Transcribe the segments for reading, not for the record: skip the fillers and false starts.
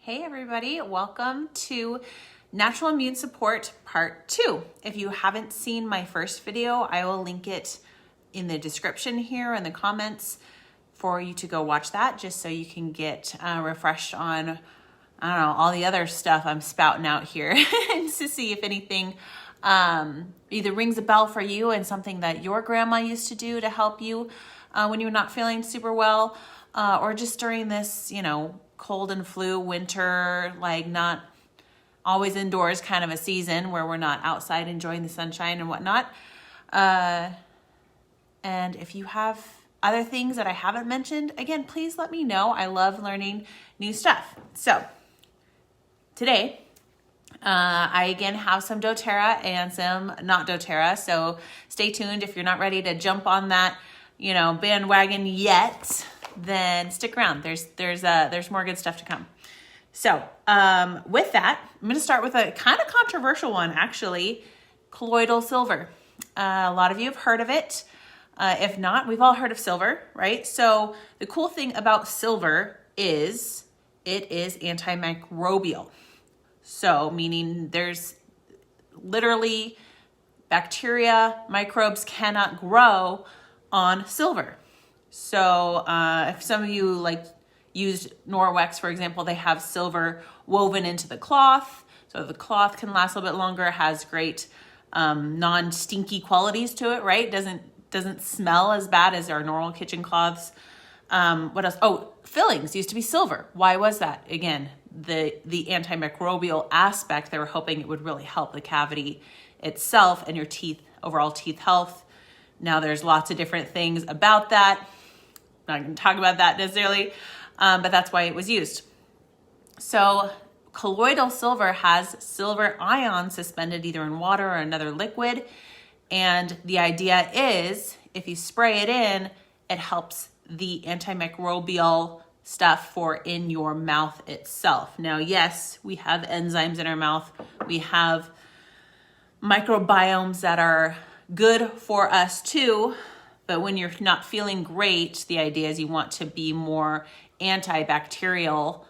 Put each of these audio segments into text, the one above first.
Hey everybody, welcome to Natural Immune Support Part 2. If you haven't seen my first video, I will link it in the description here in the comments for you to go watch that, just so you can get refreshed on, I don't know, all the other stuff I'm spouting out here and to see if anything either rings a bell for you and something that your grandma used to do to help you when you're not feeling super well, or just during this, cold and flu winter, like not always indoors kind of a season where we're not outside enjoying the sunshine and whatnot. And if you have other things that I haven't mentioned, again, please let me know. I love learning new stuff. So today, I again have some doTERRA and some not doTERRA. So stay tuned. If you're not ready to jump on that, bandwagon yet, then stick around. There's more good stuff to come. So with that, I'm going to start with a kind of controversial one, actually, colloidal silver. A lot of you have heard of it. If not, we've all heard of silver, right? So the cool thing about silver is it is antimicrobial. So meaning there's literally bacteria, microbes cannot grow on silver. So if some of you used Norwex, for example, they have silver woven into the cloth. So the cloth can last a little bit longer. It has great non-stinky qualities to it, right? Doesn't smell as bad as our normal kitchen cloths. What else? Oh, fillings used to be silver. Why was that? Again, the antimicrobial aspect, they were hoping it would really help the cavity itself and your teeth, overall teeth health. Now there's lots of different things about that. I'm not going to talk about that necessarily, but that's why it was used. So colloidal silver has silver ions suspended either in water or another liquid. And the idea is if you spray it in, it helps the antimicrobial stuff for in your mouth itself. Now, yes, we have enzymes in our mouth. We have microbiomes that are good for us too. But when you're not feeling great, the idea is you want to be more antibacterial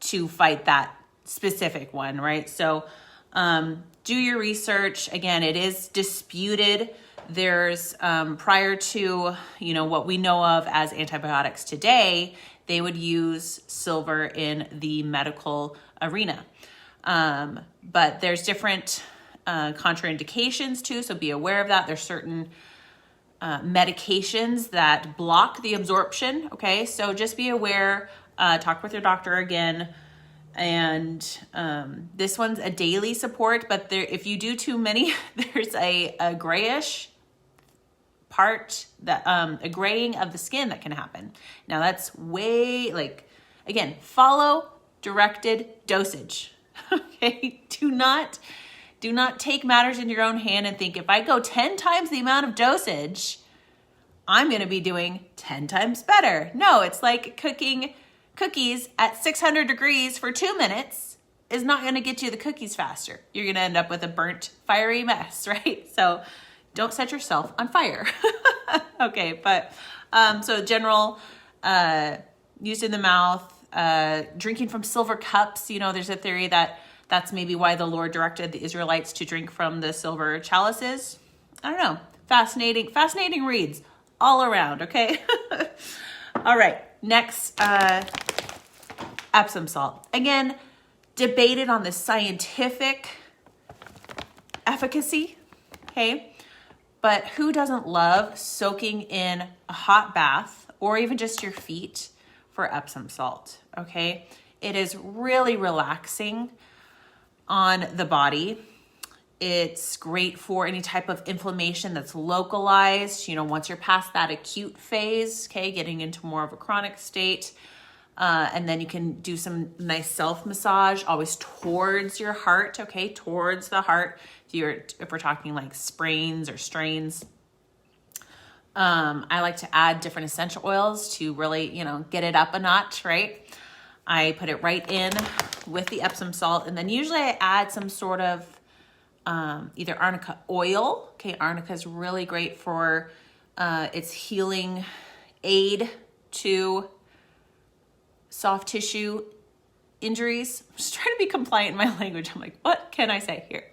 to fight that specific one, right? So do your research. Again, it is disputed. There's prior to, what we know of as antibiotics today, they would use silver in the medical arena. But there's different contraindications too, so be aware of that. There's certain medications that block the absorption, okay? So just be aware, talk with your doctor again. And this one's a daily support, but if you do too many, there's a grayish part, that a graying of the skin that can happen. Now that's way, again, follow directed dosage, okay? Do not take matters in your own hand and think if I go 10 times the amount of dosage, I'm going to be doing 10 times better. No, it's like cooking cookies at 600 degrees for 2 minutes is not going to get you the cookies faster. You're going to end up with a burnt, fiery mess, right? So don't set yourself on fire. Okay, but so general, used in the mouth, drinking from silver cups. There's a theory that that's maybe why the Lord directed the Israelites to drink from the silver chalices. I don't know. Fascinating reads all around, okay? All right, next, Epsom salt. Again, debated on the scientific efficacy, okay? But who doesn't love soaking in a hot bath or even just your feet for Epsom salt, okay? It is really relaxing on the body. It's great for any type of inflammation that's localized, once you're past that acute phase, okay, getting into more of a chronic state. And then you can do some nice self-massage, always towards your heart, okay, towards the heart. If we're talking like sprains or strains. I like to add different essential oils to really, get it up a notch, right? I put it right in with the Epsom salt, and then usually I add some sort of either arnica oil. Okay, arnica is really great for its healing aid to soft tissue injuries. I'm just trying to be compliant in my language. I'm like, what can I say here?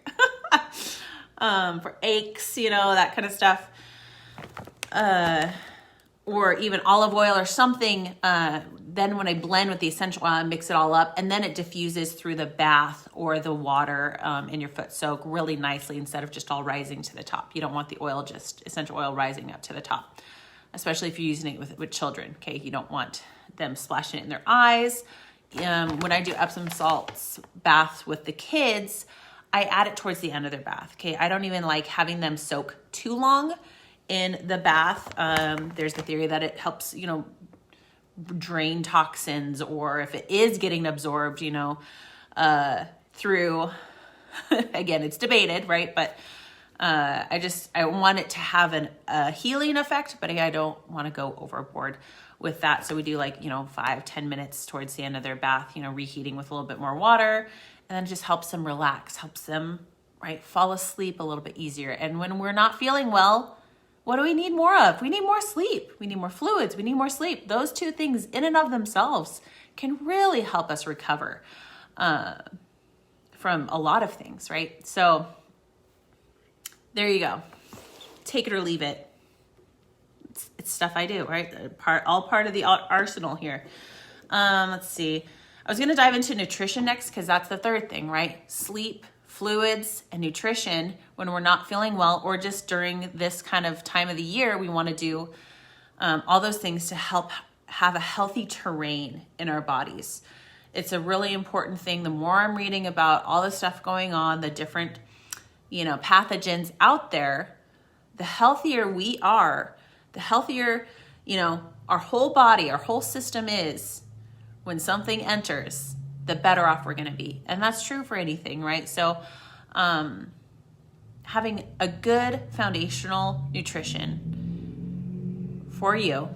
For aches, you know, that kind of stuff. Or even olive oil or something. Then when I blend with the essential oil, I mix it all up, and then it diffuses through the bath or the water in your foot soak really nicely instead of just all rising to the top. You don't want the oil, just essential oil rising up to the top, especially if you're using it with children, okay? You don't want them splashing it in their eyes. When I do Epsom salts baths with the kids, I add it towards the end of their bath, okay? I don't even like having them soak too long in the bath. There's the theory that it helps, you know, drain toxins, or if it is getting absorbed, you know, through, again, it's debated, right? But I want it to have a healing effect, but I don't want to go overboard with that. So we do like, you know, 5-10 minutes towards the end of their bath, you know, reheating with a little bit more water, and then just helps them relax, helps them, right, fall asleep a little bit easier. And when we're not feeling well, what do we need more of? We need more sleep. We need more fluids. We need more sleep. Those two things in and of themselves can really help us recover from a lot of things, right? So there you go. Take it or leave it. It's stuff I do, right? All part of the arsenal here. Let's see. I was going to dive into nutrition next because that's the third thing, right? Sleep, fluids, and nutrition when we're not feeling well, or just during this kind of time of the year, we want to do all those things to help have a healthy terrain in our bodies. It's a really important thing. The more I'm reading about all the stuff going on, the different, you know, pathogens out there, the healthier we are, the healthier, you know, our whole body, our whole system is when something enters, the better off we're going to be. And that's true for anything, right? So having a good foundational nutrition for you,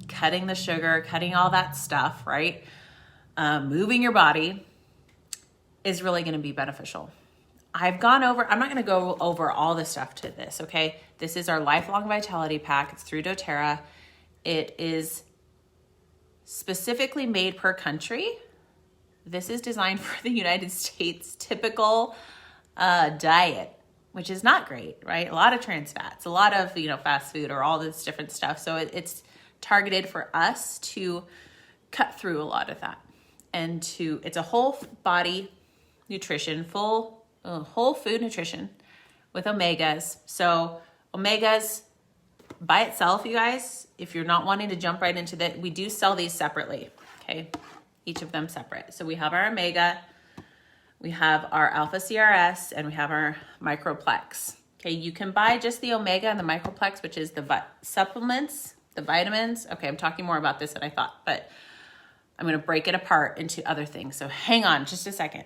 cutting the sugar, cutting all that stuff, right? Moving your body is really going to be beneficial. I'm not going to go over all the stuff to this, okay? This is our Lifelong Vitality Pack. It's through doTERRA. It is specifically made per country. This is designed for the United States typical diet, which is not great, right? A lot of trans fats, a lot of, you know, fast food or all this different stuff. So it's targeted for us to cut through a lot of that. And it's a whole body nutrition, whole food nutrition with omegas. So omegas by itself, you guys, if you're not wanting to jump right into that, we do sell these separately, okay? Each of them separate. So we have our omega, we have our alpha CRS, and we have our microplex. Okay, you can buy just the omega and the microplex, which is the supplements, the vitamins. Okay, I'm talking more about this than I thought, but I'm going to break it apart into other things. So hang on just a second.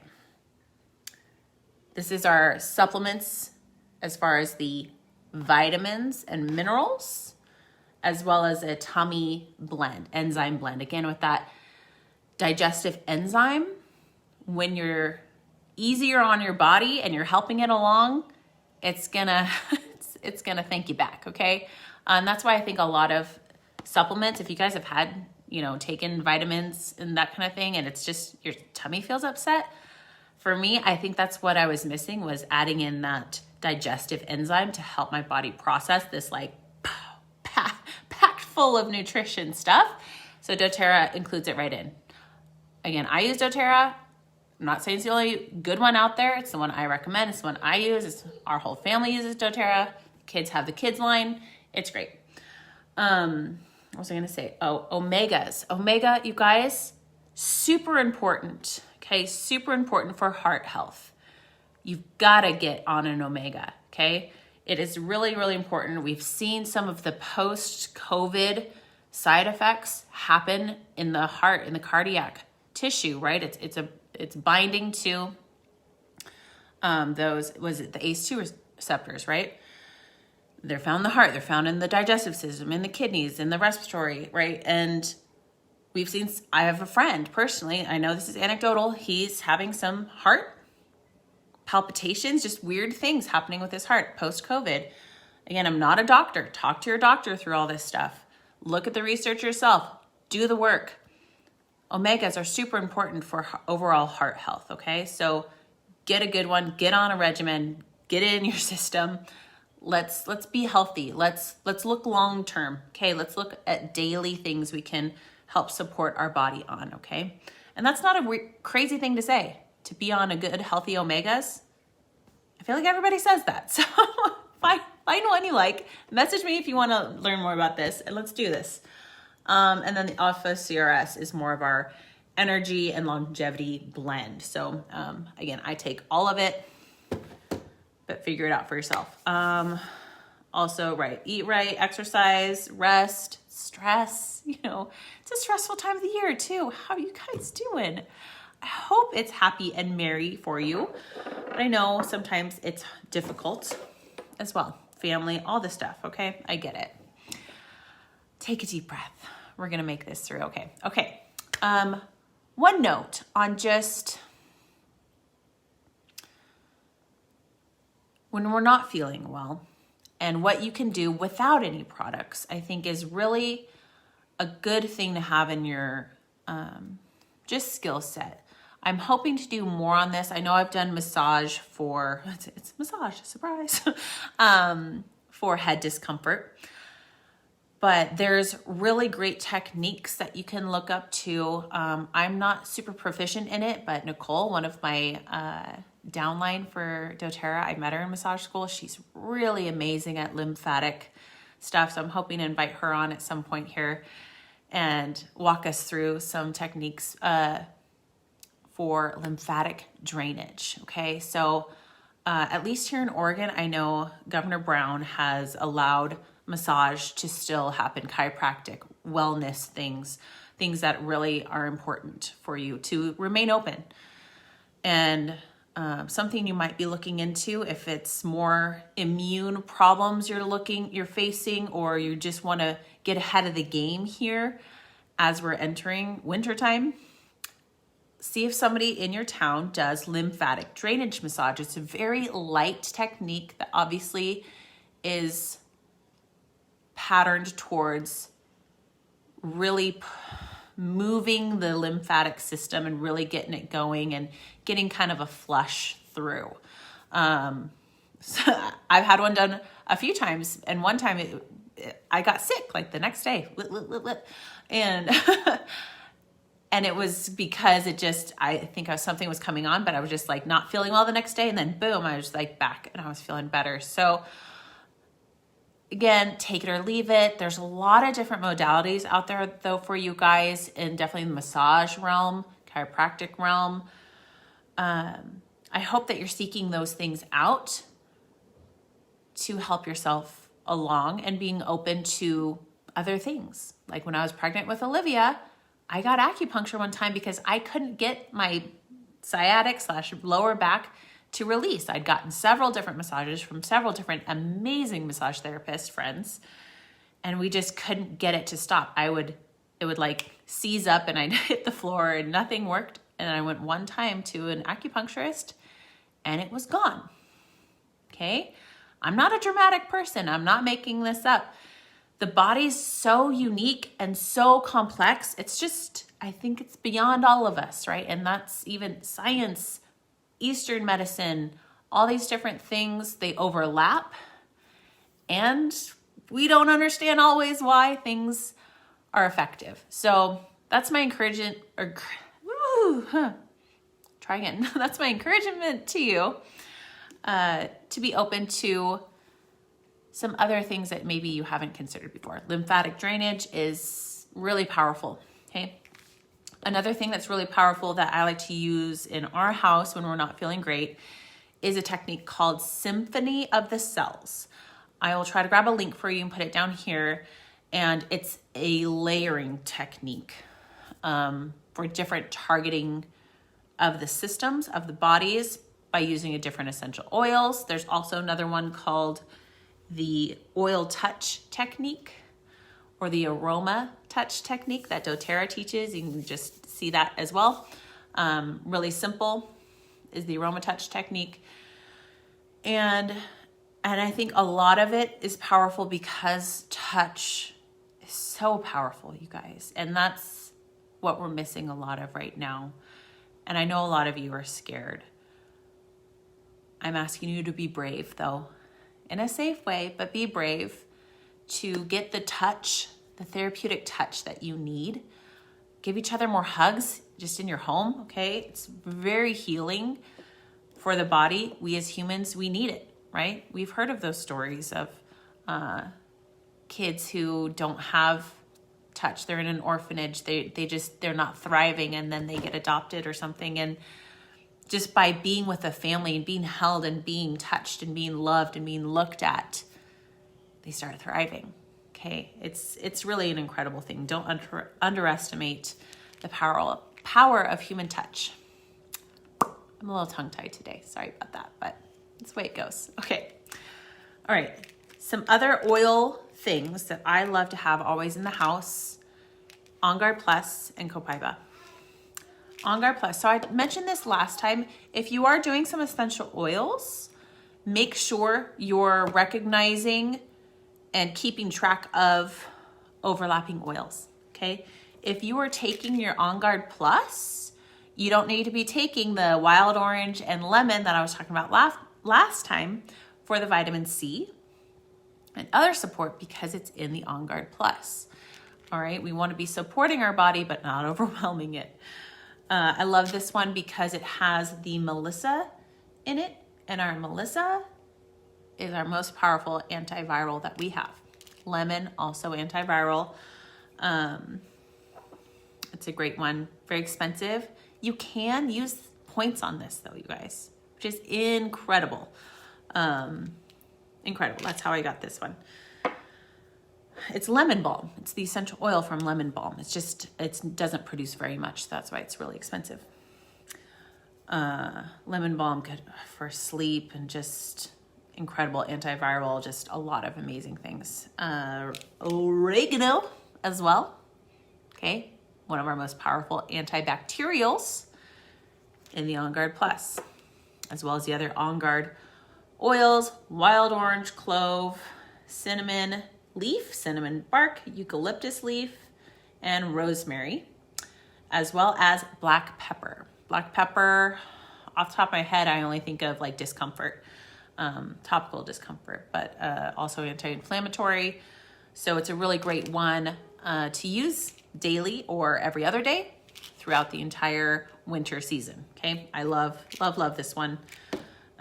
This is our supplements as far as the vitamins and minerals, as well as a tummy blend, enzyme blend. Again, with that digestive enzyme, when you're easier on your body and you're helping it along, it's gonna thank you back, okay? And that's why I think a lot of supplements, if you guys have had, you know, taken vitamins and that kind of thing, and it's just your tummy feels upset, for me, I think that's what I was missing, was adding in that digestive enzyme to help my body process this like packed full of nutrition stuff. So doTERRA includes it right in. Again, I use doTERRA. I'm not saying it's the only good one out there. It's the one I recommend. It's the one I use. Our whole family uses doTERRA. Kids have the kids line. It's great. What was I going to say? Oh, omegas. Omega, you guys, super important. Okay, super important for heart health. You've got to get on an omega, okay? It is really, really important. We've seen some of the post-COVID side effects happen in the heart, in the cardiac tissue, right? It's binding to those, was it the ACE2 receptors, right? They're found in the heart, they're found in the digestive system, in the kidneys, in the respiratory, right? And we've seen, I have a friend personally, I know this is anecdotal, he's having some heart palpitations, just weird things happening with his heart post-COVID. Again, I'm not a doctor. Talk to your doctor through all this stuff. Look at the research yourself. Do the work. omegas are super important for overall heart health, okay? So get a good one, get on a regimen, get it in your system. Let's be healthy. Let's look long term, okay? Let's look at daily things we can help support our body on, okay? And that's not a crazy thing to say, to be on a good, healthy omegas. I feel like everybody says that. So find one you like. Message me if you want to learn more about this, and let's do this. And then the Alpha CRS is more of our energy and longevity blend. So again, I take all of it, but figure it out for yourself. Also, right, eat right, exercise, rest, stress. You know, it's a stressful time of the year too. How are you guys doing? I hope it's happy and merry for you, but I know sometimes it's difficult as well. Family, all this stuff, okay? I get it. Take a deep breath. We're gonna make this through, okay? Okay, one note on just when we're not feeling well and what you can do without any products, I think is really a good thing to have in your just skill set. I'm hoping to do more on this. I know I've done massage for, it's massage, surprise, for head discomfort. But there's really great techniques that you can look up to. I'm not super proficient in it, but Nicole, one of my downline for doTERRA, I met her in massage school. She's really amazing at lymphatic stuff. So I'm hoping to invite her on at some point here and walk us through some techniques for lymphatic drainage, okay? So at least here in Oregon, I know Governor Brown has allowed massage to still happen, chiropractic, wellness things that really are important for you to remain open. And something you might be looking into if it's more immune problems you're facing, or you just want to get ahead of the game here as we're entering wintertime. See if somebody in your town does lymphatic drainage massage. It's a very light technique that obviously is patterned towards really moving the lymphatic system and really getting it going and getting kind of a flush through. So I've had one done a few times, and one time I got sick like the next day, and and it was because I think something was coming on, but I was just like not feeling well the next day, and then boom, I was like back and I was feeling better. So again, take it or leave it. There's a lot of different modalities out there though for you guys, and definitely the massage realm, chiropractic realm. I hope that you're seeking those things out to help yourself along and being open to other things. Like when I was pregnant with Olivia, I got acupuncture one time because I couldn't get my sciatic/lower back to release. I'd gotten several different massages from several different amazing massage therapist friends, and we just couldn't get it to stop. It would like seize up and I'd hit the floor and nothing worked. And I went one time to an acupuncturist and it was gone. Okay. I'm not a dramatic person. I'm not making this up. The body's so unique and so complex. It's just, I think it's beyond all of us, right? And that's even science, Eastern medicine, all these different things, they overlap. And we don't understand always why things are effective. So that's my encouragement, try again. That's my encouragement to you, to be open to some other things that maybe you haven't considered before. Lymphatic drainage is really powerful, okay? Another thing that's really powerful that I like to use in our house when we're not feeling great is a technique called Symphony of the Cells. I will try to grab a link for you and put it down here. And it's a layering technique for different targeting of the systems of the bodies by using a different essential oils. There's also another one called the oil touch technique or the aroma touch technique that doTERRA teaches. You can just see that as well. Really simple is the aroma touch technique. And I think a lot of it is powerful because touch is so powerful, you guys. And that's what we're missing a lot of right now. And I know a lot of you are scared. I'm asking you to be brave, though, in a safe way, but be brave to get the touch, the therapeutic touch that you need. Give each other more hugs just in your home, okay? It's very healing for the body. We as humans, we need it, right? We've heard of those stories of kids who don't have touch. They're in an orphanage. They're not thriving, and then they get adopted or something. And just by being with a family and being held and being touched and being loved and being looked at, they start thriving. Okay, it's really an incredible thing. Don't underestimate the power of human touch. I'm a little tongue-tied today. Sorry about that, but that's the way it goes. Okay, all right. Some other oil things that I love to have always in the house: On Guard Plus and Copaiba. On Guard Plus. So I mentioned this last time. If you are doing some essential oils, make sure you're recognizing and keeping track of overlapping oils, okay? If you are taking your On Guard Plus, you don't need to be taking the wild orange and lemon that I was talking about last time for the vitamin C and other support, because it's in the On Guard Plus. All right, we want to be supporting our body, but not overwhelming it. I love this one because it has the Melissa in it, and our Melissa is our most powerful antiviral that we have. Lemon, also antiviral. It's a great one, very expensive. You can use points on this though, you guys, which is incredible. Incredible, that's how I got this one. It's lemon balm. It's the essential oil from lemon balm. It doesn't produce very much. So that's why it's really expensive. Lemon balm, good for sleep and just incredible antiviral, just a lot of amazing things. Oregano as well. Okay, one of our most powerful antibacterials in the On Guard Plus, as well as the other On Guard oils: wild orange, clove, cinnamon leaf, cinnamon bark, eucalyptus leaf, and rosemary, as well as black pepper. Black pepper, off the top of my head, I only think of like discomfort, topical discomfort, but also anti-inflammatory. So it's a really great one to use daily or every other day throughout the entire winter season. Okay, I love this one.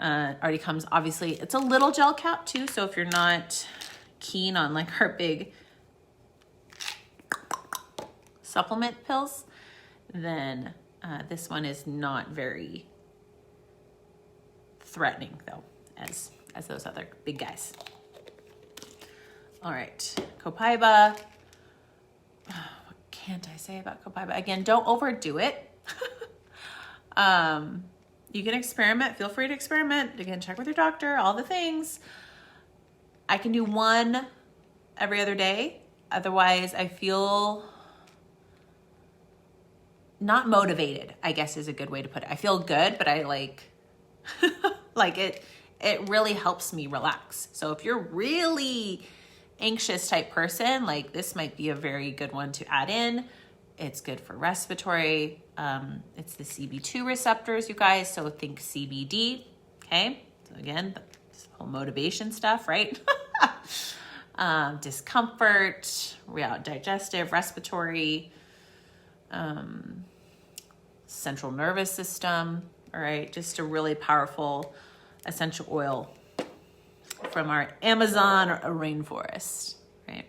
Already comes, obviously, it's a little gel cap too, so if you're not keen on like our big supplement pills, then this one is not very threatening though, as those other big guys. All right, Copaiba. What can't I say about Copaiba? Again, don't overdo it. You can experiment, feel free to experiment. Again, check with your doctor, all the things. I can do one every other day. Otherwise, I feel not motivated, I guess is a good way to put it. I feel good, but I like it really helps me relax. So if you're really anxious type person, like this might be a very good one to add in. It's good for respiratory. It's the CB2 receptors, you guys. So think CBD, okay? So again, this whole motivation stuff, right? Discomfort, digestive, respiratory, central nervous system, all right? Just a really powerful essential oil from our Amazon or rainforest, right?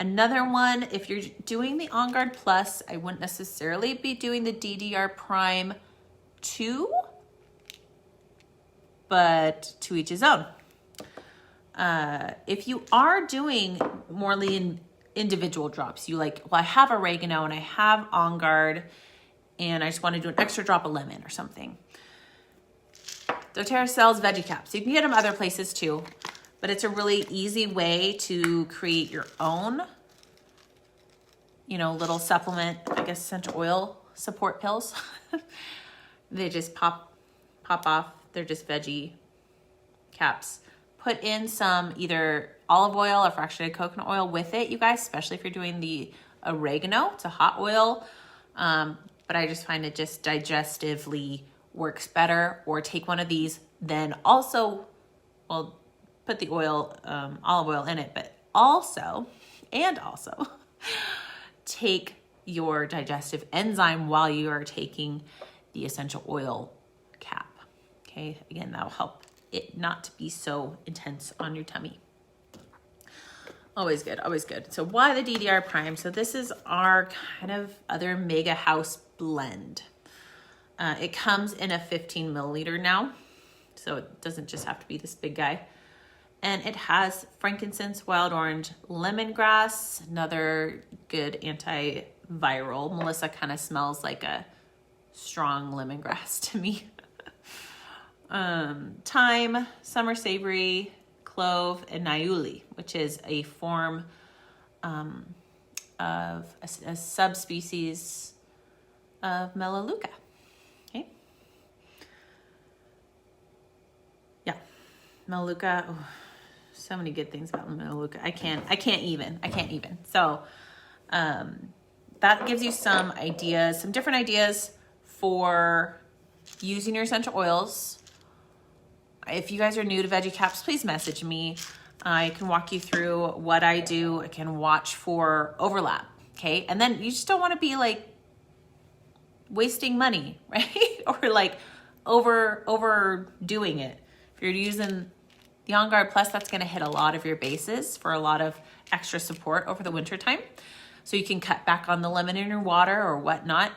Another one, if you're doing the On Guard Plus, I wouldn't necessarily be doing the DDR Prime 2, but to each his own. If you are doing more individual drops, you like, well, I have oregano and I have On Guard and I just want to do an extra drop of lemon or something. doTERRA sells veggie caps. You can get them other places too, but it's a really easy way to create your own, little supplement, I guess, essential oil support pills. They just pop off. They're just veggie caps. Put in some either olive oil or fractionated coconut oil with it, you guys, especially if you're doing the oregano. It's a hot oil, but I just find it just digestively works better. Or take one of these, then also, well, put the oil, olive oil in it, but also take your digestive enzyme while you are taking the essential oil cap. Okay, again, that'll help it not to be so intense on your tummy. Always good, always good. So why the DDR Prime? So this is our kind of other Mega House blend. It comes in a 15 milliliter now, so it doesn't just have to be this big guy. And it has frankincense, wild orange, lemongrass, another good antiviral. Melissa kind of smells like a strong lemongrass to me. Thyme, summer savory, clove, and niuli, which is a form of a subspecies of Melaleuca. Okay. Yeah, Melaleuca. Oh, so many good things about Melaleuca. I can't even. So that gives you some ideas, some different ideas for using your essential oils. If you guys are new to Veggie Caps, please message me. I can walk you through what I do. I can watch for overlap, okay? And then you just don't want to be like wasting money, right? Or like overdoing it. If you're using the On Guard Plus, that's going to hit a lot of your bases for a lot of extra support over the winter time. So you can cut back on the lemon in your water or whatnot.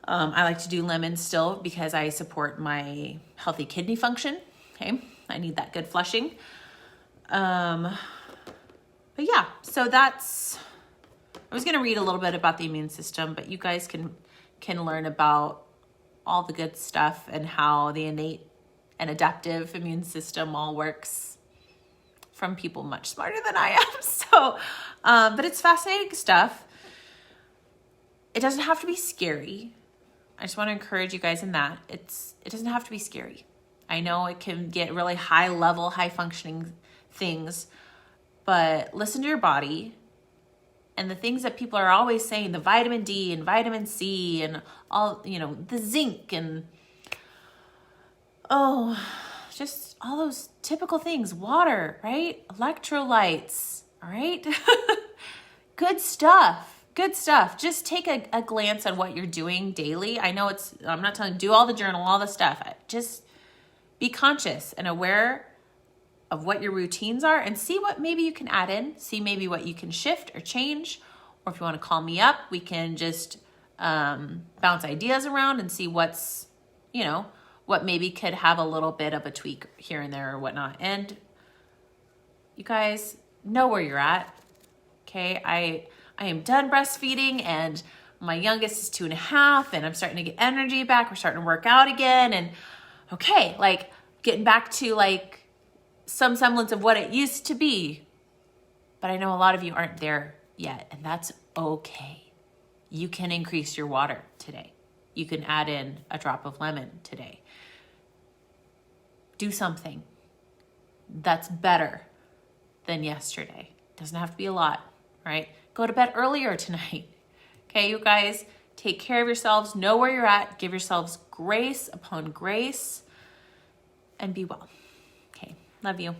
I like to do lemon still because I support my healthy kidney function. Okay, I need that good flushing. But yeah, so that's, I was gonna read a little bit about the immune system, but you guys can learn about all the good stuff and how the innate and adaptive immune system all works from people much smarter than I am. So, but it's fascinating stuff. It doesn't have to be scary. I just want to encourage you guys in that. It doesn't have to be scary. I know it can get really high level, high functioning things, but listen to your body and the things that people are always saying, the vitamin D and vitamin C and all, the zinc and, just all those typical things, water, right? Electrolytes, all right? Good stuff. Good stuff. Just take a glance on what you're doing daily. I know I'm not telling you, do all the journal, all the stuff. Just be conscious and aware of what your routines are and see what maybe you can add in, see maybe what you can shift or change. Or if you want to call me up, we can just bounce ideas around and see what's, what maybe could have a little bit of a tweak here and there or whatnot. And you guys know where you're at. Okay, I am done breastfeeding and my youngest is 2.5 and I'm starting to get energy back. We're starting to work out again. And okay, like getting back to like some semblance of what it used to be. But I know a lot of you aren't there yet, and that's okay. You can increase your water today. You can add in a drop of lemon today. Do something that's better than yesterday. Doesn't have to be a lot, right? Go to bed earlier tonight. Okay, you guys, take care of yourselves. Know where you're at. Give yourselves grace upon grace and be well. Okay, love you.